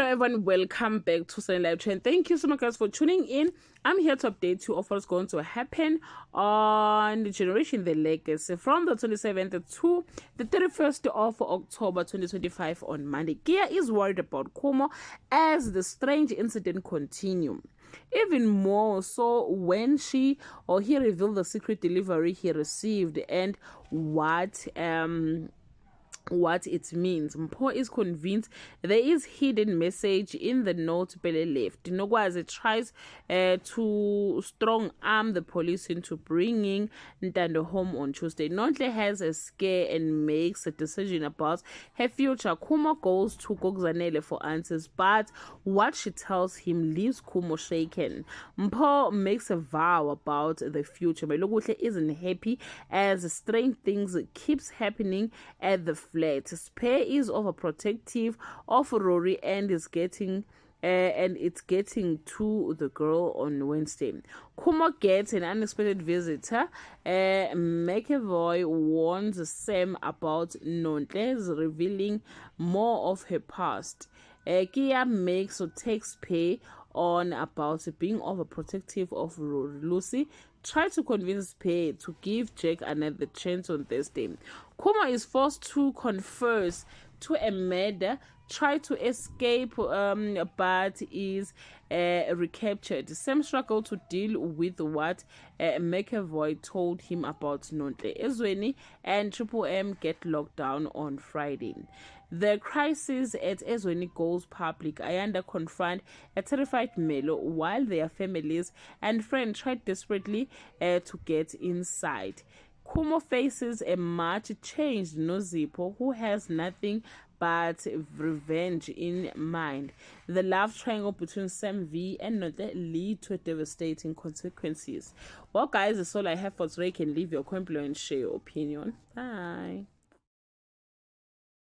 Hello everyone, welcome back to Sunny Live Trend. Thank you so much guys for tuning in. I'm here to update you of what's going to happen on the Generation The Legacy from the 27th to the 31st of October 2025 on Monday. Kia is worried about Kumo as the strange incident continues. Even more so when she or he revealed the secret delivery he received and what it means. Mpho is convinced there is hidden message in the note Pele left. Nogwazi tries to strong arm the police into bringing Ntando home on Tuesday. Nontle has a scare and makes a decision about her future. Kumo goes to Gokzanele for answers, but what she tells him leaves Kumo shaken. Mpho makes a vow about the future, but Logutle isn't happy as strange things keeps happening at the flat. Spare is overprotective of Rory and it's getting to the girl on Wednesday. Kumo gets an unexpected visitor. McAvoy warns Sam about Nontles, revealing more of her past. Kia makes or takes pay on about being overprotective of Rory. Lucy try to convince Pei to give Jack another chance on Thursday. Kumo is forced to confess to a murder, try to escape, but is recaptured. Sam struggle to deal with what McAvoy told him about Nontle. Ezweni and Triple M get locked down on Friday. The crisis at Ezweni goes public. Ayanda confront a terrified Melo while their families and friends try desperately to get inside. Kumo faces a much changed Nozipho who has nothing but revenge in mind. The love triangle between Sam V and Note lead to devastating consequences. Well guys, that's all I have for today. You can leave your comment below and share your opinion. Bye.